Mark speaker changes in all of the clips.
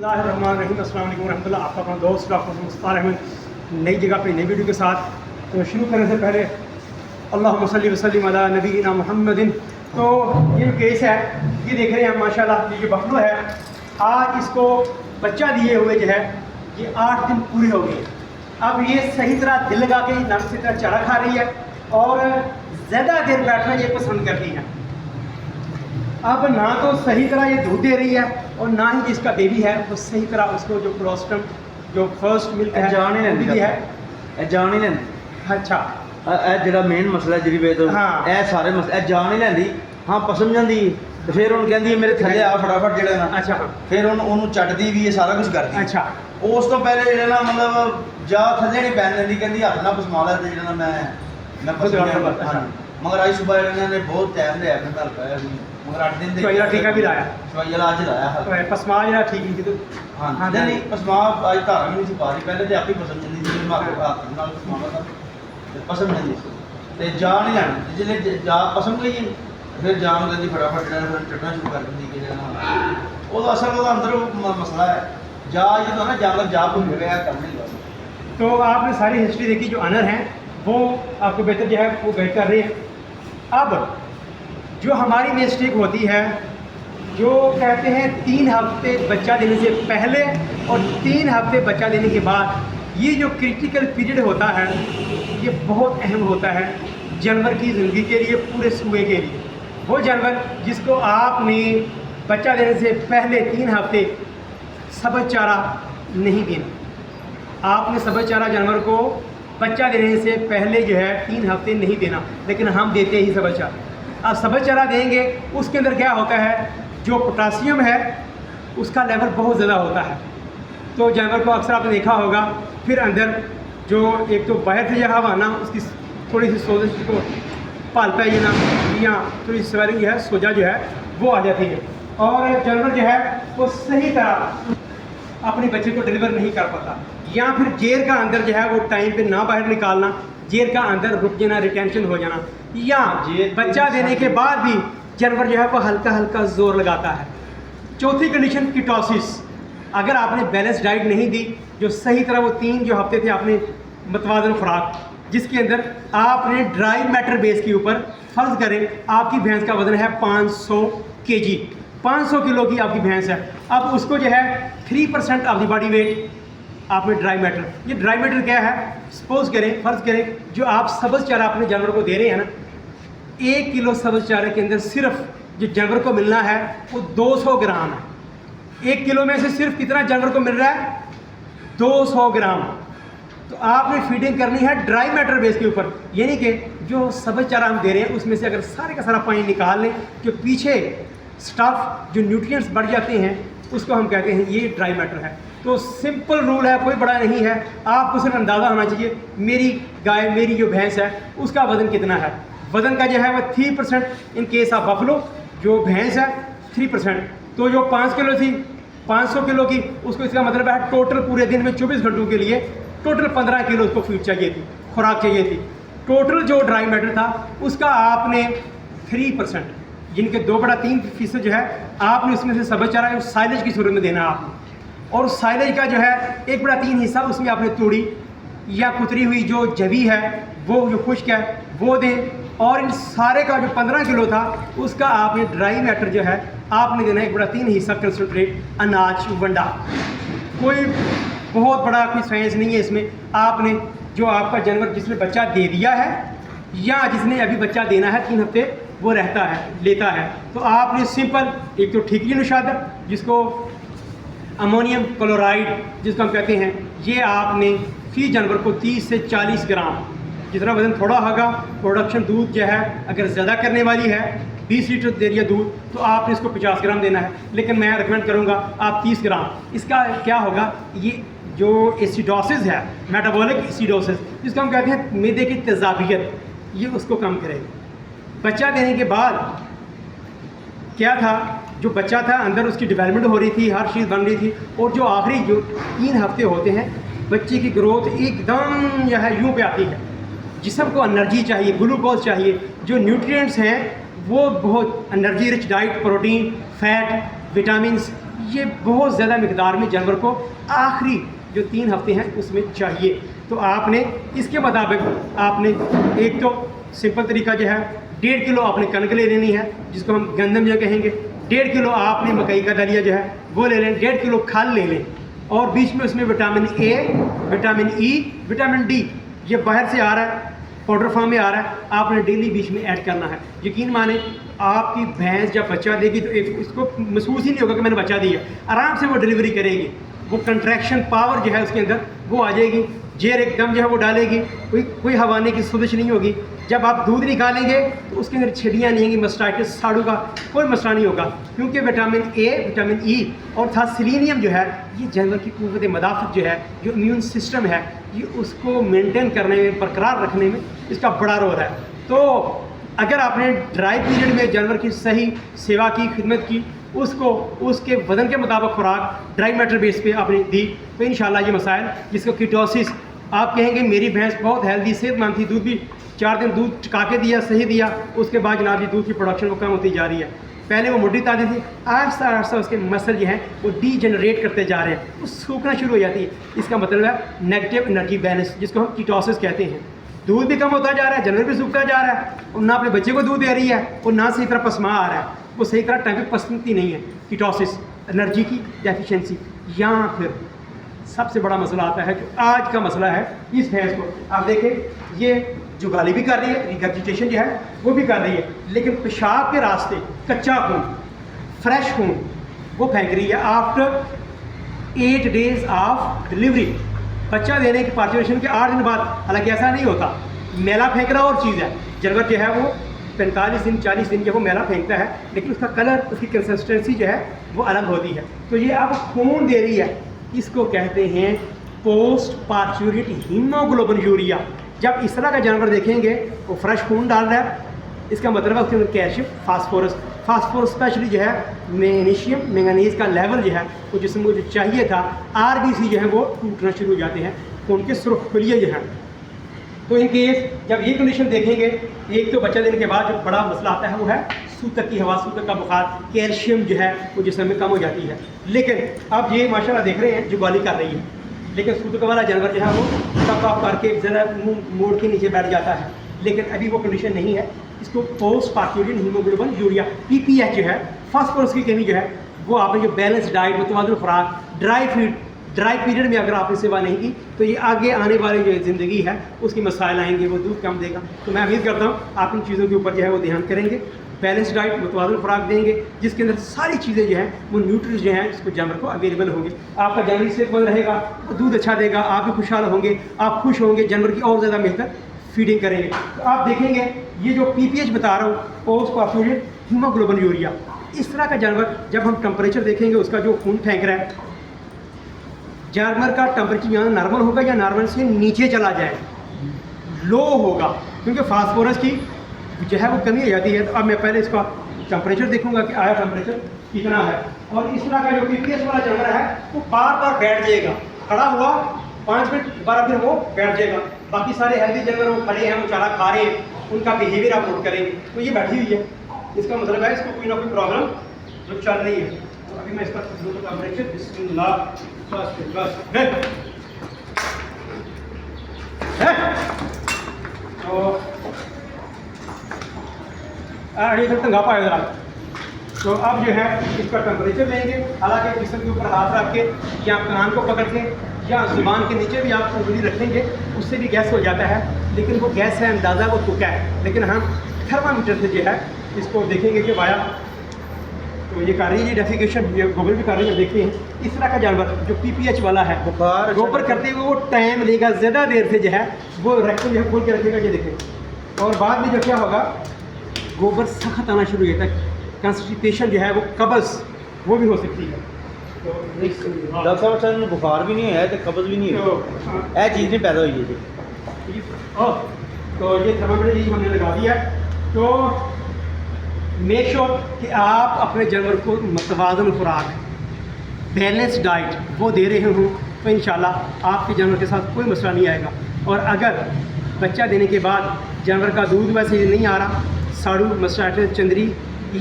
Speaker 1: बिस्मिल्लाहिर्रहमानिर्रहीम। अस्सलाम वालेकुम रहमतुल्लाह। आपका अपना दोस्त डॉक्टर मुस्तफा अहमद नई जगह पे नई वीडियो के साथ। तो शुरू करने से पहले अल्लाहुम्मा सल्ली व सल्लिम अला नबीना मुहम्मदिन। तो ये केस है, ये देख रहे हैं माशाल्लाह, ये जो बफलो है आज इसको बच्चा दिए हुए जो है ये 8 दिन पूरे हो गए। अब ये सही तरह दिल लगा के नर्स की तरह चारा खा रही है और ज़्यादा देर बैठना ये पसंद करती है। अब ना तो सही तरह ये दूध दे रही है और ना ही जिसका बेबी है वो सही तरह उसको जो कोलोस्ट्रम जो फर्स्ट मिल्क है
Speaker 2: जान ही
Speaker 1: दी है।
Speaker 2: जान ही लेंदी।
Speaker 1: अच्छा
Speaker 2: ਜਿਹੜਾ ਮੇਨ ਮਸਲਾ ਜਿਹੜੀ ਵੇ ਤੋਂ
Speaker 1: ਹਾਂ।
Speaker 2: ਇਹ ਸਾਰੇ ਮਸਲੇ ਇਹ ਜਾਣ ਹੀ ਲੈਂਦੀ। ਹਾਂ ਪਸੰਦ ਜਾਂਦੀ ਤੇ ਫਿਰ ਉਹਨੂੰ ਕਹਿੰਦੀ ਮੇਰੇ ਥੱਲੇ ਆ ਫਟਾਫਟ ਜਿਹੜਾ ਨਾ।
Speaker 1: अच्छा
Speaker 2: ਫਿਰ ਉਹਨੂੰ ਚੱਟਦੀ ਵੀ ਇਹ ਸਾਰਾ ਕੁਝ ਕਰਦੀ।
Speaker 1: अच्छा
Speaker 2: ਉਸ ਤੋਂ ਪਹਿਲੇ ਜਿਹੜਾ ਨਾ ਮਤਲਬ ਜਾ ਥੱਲੇ ਨਹੀਂ ਪੈਣ ਦਿੰਦੀ, ਕਹਿੰਦੀ ਹੱਥ ਨਾਲ ਪਸਮਾ ਲੈ ਤੇ ਜਿਹੜਾ ਨਾ ਮੈਂ
Speaker 1: खुद
Speaker 2: ਪਸਮਾ
Speaker 1: रहा।
Speaker 2: ਲਿਆ। ਮਗਰ ਅੱਜ ਸਵੇਰ ਇਹਨਾਂ ਨੇ ਬਹੁਤ ਟਾਈਮ ਲਿਆ ਆਪਣੇ ਘਰ ਪਾਇਆ ਸੀ, ਮਗਰ 8 ਦਿਨ ਦੇ
Speaker 1: ਚਵਾਈਆ ਟੀਕਾ ਵੀ ਲਾਇਆ।
Speaker 2: ਚਵਾਈਆ ਅੱਜ ਲਾਇਆ ਹੈ।
Speaker 1: तो पसमा जरा ठीक नहीं थी तो
Speaker 2: ਹਾਂ ਨਹੀਂ ਪਸਮਾ ਅੱਜ ਧਾਰਾ ਵੀ ਨਹੀਂ ਸੀ ਪਾ ਰਹੀ, ਪਹਿਲੇ ਤੇ ਆਪੇ ਪਸੰਦ ਜਾਂਦੀ ਸੀ। ਮੈਂ ਹੱਥ ਨਾਲ ਪਸਮਾਵਾ ਤਾਂ ਪਸੰਦ ਨਹੀਂ ਸੀ ਤੇ ਜਾ ਨਹੀਂ ਲੈਣੀ। ਜਿਹੜੇ ਜਾ ਪਸੰਦ ਗਈ ਫਿਰ ਜਾਣ ਨੂੰ ਕਹਿੰਦੀ ਫਟਾਫਟ ਜਿਹੜਾ ਫਿਰ ਚੱਟਣਾ ਸ਼ੁਰੂ ਕਰ ਦਿੰਦੀ ਕਿ ਜਿਹੜਾ ਉਹਦਾ ਅਸਲ ਉਹਦਾ ਅੰਦਰ ਮਸਲਾ ਹੈ। ਜਾ ਜਦੋਂ ਨਾ ਜਾਨਵਰ ਜਾ ਭੁੱਲ ਗਿਆ ਕੰਮ ਨਹੀਂ ਹੋगा।
Speaker 1: तो आपने सारी हिस्ट्री देखी, जो अनर हैं वो आपको बेहतर जो है वो गाइड कर रहे हैं। अब जो हमारी मिस्टेक होती है, जो कहते हैं 3 हफ्ते बच्चा देने से पहले और 3 हफ्ते बच्चा देने के बाद, ये जो क्रिटिकल पीरियड होता है ये बहुत अहम होता है जानवर की ज़िंदगी के लिए, पूरे सूए के लिए। वो जानवर जिसको आपने बच्चा देने से पहले 3 हफ्ते सब्ज़ चारा नहीं देना। आपने सब्ज़ चारा जानवर को बच्चा देने से पहले जो है 3 हफ्ते नहीं देना, लेकिन हम देते ही सब्ज़ चारा। अब सब्ज़ चारा देंगे उसके अंदर क्या होता है, जो पोटासियम है उसका लेवल बहुत ज़्यादा होता है। तो जानवर को अक्सर आपने देखा होगा, फिर अंदर जो एक तो बाहर से जहाँ आना उसकी थोड़ी सी सोजिश को पाल पाएगी ना, या थोड़ी स्वेलिंग जो है, सोजा जो है वो आ जाती है और जानवर जो है वो सही तरह अपने बच्चे को डिलीवर नहीं कर पाता। या फिर जेर का अंदर जो है वो टाइम पे ना बाहर निकालना, जेर का अंदर रुक जाना, रिटेंशन हो जाना, या बच्चा देने के बाद भी जानवर जो है वो हल्का हल्का जोर लगाता है। चौथी कंडीशन कीटोसिस। अगर आपने बैलेंस डाइट नहीं दी, जो सही तरह वो 3 जो हफ्ते थे आपने मतवाज़न खुराक, जिसके अंदर आपने ड्राई मैटर बेस के ऊपर फ़र्ज़ करें आपकी भैंस का वज़न है 500 kg, 500 किलो की आपकी भैंस है। अब उसको जो है 3% ऑफ द बॉडी वेट आपने ड्राई मैटर, ये ड्राई मैटर क्या है, सपोज करें फ़र्ज़ करें जो आप सब्ज़ चारा अपने जानवर को दे रहे हैं ना, 1 किलो सब्ज़ चारे के अंदर सिर्फ जो जानवर को मिलना है वो 200 ग्राम है। 1 किलो में से सिर्फ कितना जानवर को मिल रहा है, 200 ग्राम। तो आपने फीडिंग करनी है ड्राई मैटर बेस के ऊपर, यानी कि जो सब्ज़ चारा हम दे रहे हैं उसमें से अगर सारे का सारा पानी निकाल लें, जो पीछे स्टफ़ जो न्यूट्रिएंट्स बढ़ जाते हैं उसको हम कहते हैं ये ड्राई मैटर है। तो सिंपल रूल है, कोई बड़ा नहीं है। आपको सिर्फ अंदाज़ा होना चाहिए मेरी गाय, मेरी जो भैंस है उसका वज़न कितना है। वज़न का जो है वह 3% इन केस ऑफ बफलो, जो भैंस है 3%। तो जो 5 किलो थी 500 किलो की, उसको इसका मतलब है टोटल पूरे दिन में 24 घंटों के लिए टोटल 15 किलो उसको फीड चाहिए थी, खुराक चाहिए थी। टोटल जो ड्राई मैटर था उसका आपने 3%, जिनके 2/3% जो है आपने उसमें से सब्ज़ चारा साइलेज की सूरत में देना है आपने। और साइलेज का जो है 1/3 हिस्सा उसमें आपने तूड़ी या कुतरी हुई जो जवी है वो जो खुश्क है वो दें। और इन सारे का जो 15 किलो था उसका आपने ड्राई मैटर जो है आपने देना 1/3 हिस्सा कंसनट्रेट अनाज वंडा। कोई बहुत बड़ा कोई साइंस नहीं है इसमें। आपने जो आपका जानवर जिसने बच्चा दे दिया है या जिसने अभी बच्चा देना है 3 हफ्ते वो रहता है, लेता है, तो आपने सिंपल एक तो ठीकरी नुशादर जिसको अमोनियम क्लोराइड जिसको हम कहते हैं, ये आपने फी जानवर को 30 से 40 ग्राम, जितना वज़न थोड़ा होगा, प्रोडक्शन दूध जो है अगर ज़्यादा करने वाली है 20 लीटर दे रही है दूध, तो आपने इसको 50 ग्राम देना है, लेकिन मैं रिकमेंड करूँगा आप 30 ग्राम। इसका क्या होगा, ये जो एसिडोसिस है, मेटाबॉलिक एसिडोसिस जिसको हम कहते हैं मैदे की तेज़ाबियत, ये उसको कम करेगा। बच्चा देने के बाद क्या था, जो बच्चा था अंदर उसकी डेवलपमेंट हो रही थी, हर चीज़ बन रही थी, और जो आखिरी जो 3 हफ्ते होते हैं बच्चे की ग्रोथ एकदम जो है यूँ पे आती है। जिस्म को एनर्जी चाहिए, ग्लूकोज चाहिए, जो न्यूट्रिएंट्स हैं वो बहुत energy rich diet, protein, fat, vitamins, ये बहुत ज़्यादा मकदार में जानवर को आखिरी जो 3 हफ्ते हैं उसमें चाहिए। तो आपने इसके मुताबिक आपने एक तो सिंपल तरीका जो है 1.5 किलो आपने कनक ले लेनी है, जिसको हम गंदम जो कहेंगे। 1.5 किलो आपने मकई का दलिया जो है वो ले लें। 1.5 किलो खल ले लें और बीच में उसमें vitamin A, vitamin E, vitamin D ये बाहर से आ रहा है, पाउडर फॉर्म में आ रहा है, आपने डेली बीच में ऐड करना है। यकीन माने आपकी भैंस जब बच्चा देगी तो एक इसको महसूस ही नहीं होगा कि मैंने बच्चा दिया, आराम से वो डिलीवरी करेगी। वो कंट्रैक्शन पावर जो है उसके अंदर वो आ जाएगी, जेर एकदम जो है वो डालेगी, कोई हवाने की सोजिश नहीं होगी। जब आप दूध निकालेंगे तो उसके अंदर छिड़ियाँ नहीं होंगी, मस्टाइटिस साड़ू का कोई मसला नहीं होगा, क्योंकि विटामिन ए, विटामिन ई और था सेलेनियम जो है ये जानवर की क़ुव्वत मदाफ़त जो है, जो इम्यून सिस्टम है, ये उसको मेंटेन करने में, बरकरार रखने में इसका बड़ा रोल है। तो अगर आपने ड्राई पीरियड में जानवर की सही सेवा की, खिदमत की, उसको उसके वज़न के मुताबिक खुराक ड्राई मैटर बेस पे आपने दी, तो इंशाल्लाह ये मसाइल जिसको कीटोसिस आप कहेंगे मेरी भैंस बहुत हेल्दी सेहतमंद थी, दूध भी 4 दिन दूध टिका के दिया, सही दिया, उसके बाद जनाब ये दूध की प्रोडक्शन वो कम होती जा रही है। पहले वो मोटी ताज़ी थी, आहिस्ता आहिस्ता उसके मसल जो हैं वो डीजनरेट करते जा रहे हैं, वो सूखना शुरू हो जाती है। इसका मतलब है नेगेटिव एनर्जी बैलेंस, जिसको हम कीटोसिस कहते हैं। दूध भी कम होता जा रहा है, जानवर भी सूखता जा रहा है, और ना अपने बच्चे को दूध दे रही है और ना सही तरह पसमा आ रहा है, वो सही तरह टाइम पर पसंदती नहीं है। कीटोसिस, एनर्जी की डेफिशिएंसी, यहाँ फिर सबसे बड़ा मसला आता है जो आज का मसला है इस भैंस को। आप देखें ये जुगाली भी कर रही है, रिगर्जिटेशन जो है वो भी कर रही है, लेकिन पेशाब के रास्ते कच्चा खून, फ्रेश खून वो फेंक रही है आफ्टर 8 डेज ऑफ डिलीवरी। बच्चा देने के पार्चुलेशन के 8 दिन बाद, हालांकि ऐसा नहीं होता, मेला फेंकना और चीज़ है। जानवर जो है वो 45 दिन 40 दिन जब वो मेला फेंकता है, लेकिन उसका कलर, उसकी कंसिस्टेंसी जो है वो अलग होती है। तो ये अब खून दे रही है, इसको कहते हैं पोस्ट पार्चुरेट हीमोग्लोबिन यूरिया। जब इस तरह का जानवर देखेंगे वो फ्रेश खून डाल रहा है, इसका मतलब है उसके अंदर कैल्शियम, फास्फोरस स्पेशली जो है मैग्नीशियम, मैंगनीज का लेवल जो है वो जिसमें जो चाहिए था, आरबीसी जो है वो टूटना शुरू हो जाते हैं, खून के सुर्खलिए जो हैं। तो इन केस जब ये कंडीशन देखेंगे, एक तो बच्चा देने के बाद जो बड़ा मसला आता है वो है सूतक की हवा, सूतक का बुखार, कैल्शियम जो है वो जिस्म में कम हो जाती है। लेकिन अब ये माशाल्लाह देख रहे हैं जुगाली कर रही है, लेकिन सूतक वाला जानवर जो है वो टप अप करके ज़रा मुँह मोड़ के नीचे बैठ जाता है, लेकिन अभी वो कंडीशन नहीं है। इसको पोस्ट पार्चुरेट हीमोग्लोबिन यूरिया पीपीएच जो है, फास्फोरस की कमी जो है वो आपने जो बैलेंस डाइट, मुतवाज़िन खुराक, ड्राई फीड, ड्राई पीरियड में अगर आपने सेवा नहीं की तो ये आगे आने वाली जो ज़िंदगी है उसकी मसाइल आएंगे, वो दूध कम देगा। तो मैं उम्मीद करता हूँ आप इन चीज़ों के ऊपर जो है वो ध्यान करेंगे, बैलेंस डाइट, मुतवाज़िन खुराक देंगे, जिसके अंदर सारी चीज़ें जो हैं वो न्यूट्रिएंट्स जो हैं इसको जानवर को अवेलेबल होंगे। आपका जानवर सेहतमंद रहेगा, वो दूध अच्छा देगा, आप भी खुशहाल होंगे, आप खुश होंगे, जानवर की और ज़्यादा बेहतर फीडिंग करेंगे। तो आप देखेंगे ये जो पीपीएच बता रहा हूँ, पोस्ट पार्चुरेट हीमोग्लोबिन यूरिया, इस तरह का जानवर जब हम टेम्परेचर देखेंगे, उसका जो खून फेंक रहा है, जानवर का टेम्परेचर यहाँ नॉर्मल होगा या नॉर्मल से नीचे चला जाए, लो होगा, क्योंकि फास्फोरस की जो है वो कमी हो जाती है। तो अब मैं पहले इसका टेम्परेचर देखूंगा कि आया टेम्परेचर कितना है, और इस तरह का जो पीपीएच वाला जानवर है वो बार बार बैठ जाएगा, खड़ा हुआ 5 मिनट दोबारा फिर वो बैठ जाएगा। बाकी सारे हेल्दी जानवर वो खड़े हैं, वो चारा खा रहे हैं, उनका बिहेवियर आप नोट करेंगे तो ये बैठी हुई है, इसका मतलब है इसको कोई ना कोई प्रॉब्लम जो चल रही है। तो अभी मैं इसका टेम्परेचर बिस्मिल्लाह तो तंगा पाए जरा। तो अब जो है इसका टेम्परेचर लेंगे, हालांकि जिस्म के ऊपर हाथ रख के या कान को पकड़ के या जुबान के नीचे भी आप उंगली रखेंगे, उससे भी गैस हो जाता है, लेकिन वो गैस है अंदाज़ा वो तुका है। लेकिन हम थर्मामीटर से जो है इसको देखेंगे कि वाया तो ये कर रही है डेफिकेशन, ये गोबर भी कर रही है। देखते हैं इस तरह का जानवर जो पीपीएच वाला है, बुखार गोबर करते हुए वो टाइम लेगा, ज़्यादा देर से जो है वो रेक्टम जो है खोल के रखेगा, ये देखें, और बाद में जो क्या होगा गोबर सख्त आना शुरू हो जाता है, कंस्टिपेशन जो है वो कब्ज़ वो भी हो सकती है। तो
Speaker 2: डॉक्टर साहब बुखार भी नहीं है तो कब्ज़ भी नहीं है, यह चीज़ नहीं पैदा हुई है जी।
Speaker 1: तो ये थर्मामीटर यही हमने लगा दिया। तो मेक श्योर कि आप अपने जानवर को मुतवाज़िन खुराक, बैलेंस डाइट वो दे रहे हों, तो इंशाल्लाह आपके जानवर के साथ कोई मसला नहीं आएगा। और अगर बच्चा देने के बाद जानवर का दूध वैसे नहीं आ रहा, साड़ू, मस्टाइटिस, चंदरी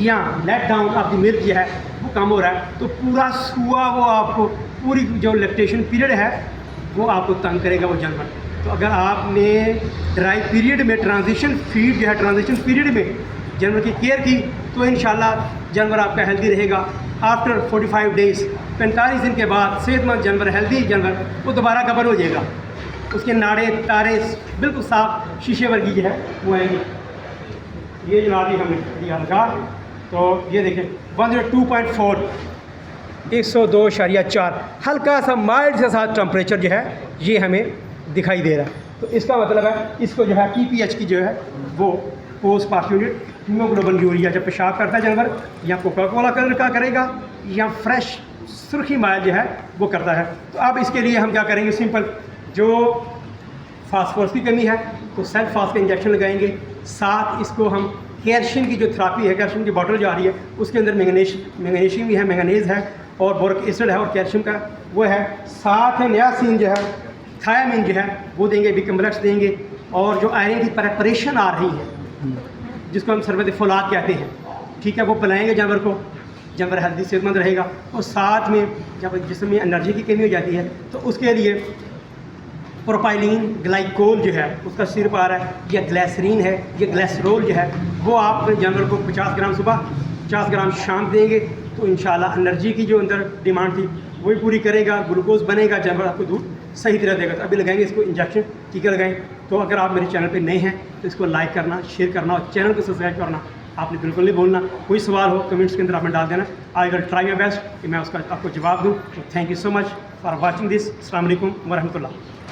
Speaker 1: या let down of the milk जो है वो कम हो रहा है तो पूरा सुआ वो आपको पूरी जो लैक्टेशन पीरियड है वो आपको तंग करेगा वो जानवर। तो अगर आपने ड्राई पीरियड में ट्रांजिशन फीड जो है ट्रांजिशन पीरियड में जानवर की केयर की तो इंशाल्लाह जानवर आपका हेल्दी रहेगा। आफ्टर 45 डेज़ 45 दिन के बाद सेहतमंद जानवर हेल्दी जानवर वो दोबारा गबर हो जाएगा, उसके नाड़े तारे बिल्कुल साफ शीशे वर्गी जो है वो आएंगे। ये जनाब ही हमने दिया लगा तो ये देखें 102.4 102.4 हल्का सा माइल्ड से साथ टेम्परेचर जो है ये हमें दिखाई दे रहा है। तो इसका मतलब है इसको जो है TPH की जो है वो post part unit haemoglobin urea जब पेशाब करता है जानवर या कोका कोला कलर का करेगा या फ्रेश सुर्खी माइल जो है वो करता है। तो अब इसके लिए हम क्या करेंगे, सिंपल जो फास्फोरस की कमी है तो सेल्फ फास्ट का इंजेक्शन लगाएंगे। साथ इसको हम कैल्शियम की जो थेरेपी है, कैल्शियम की बॉटल जा रही है उसके अंदर मैग्नीशियम भी है, मैंगनीज है और बोरिक एसिड है और कैल्शियम का वो है। साथ में नियासिन जो है थायामिन जो है वो देंगे, बी कम्प्लेक्स देंगे और जो आयरन की प्रेपरेशन आ रही है जिसको हम सरबत फौलाद कहते हैं, ठीक है, वो पिलाएंगे जानवर को, जानवर हेल्दी सेहतमंद रहेगा। और साथ में जब जिसम में एनर्जी की कमी हो जाती है तो उसके लिए प्रोपाइलिन ग्लाइकोल जो है उसका सिरप आ रहा है या ग्लिसरीन है या ग्लिसरोल जो है वो आप जानवर को 50 ग्राम सुबह 50 ग्राम शाम देंगे तो इंशाल्लाह एनर्जी की जो अंदर डिमांड थी वही पूरी करेगा, ग्लूकोज बनेगा, जानवर आपको दूध सही तरह देगा। तो अभी लगाएंगे इसको इंजेक्शन, टीका लगाएं। तो अगर आप मेरे चैनल पे नए हैं तो इसको लाइक करना, शेयर करना और चैनल को सब्सक्राइब करना आपने बिल्कुल नहीं बोलना। कोई सवाल हो कमेंट्स के अंदर आपने डाल देना। I will try my best कि मैं उसका आपको जवाब दूँ। तो thank you so much for watching this. अस्सलाम वालेकुम व रहमतुल्लाह।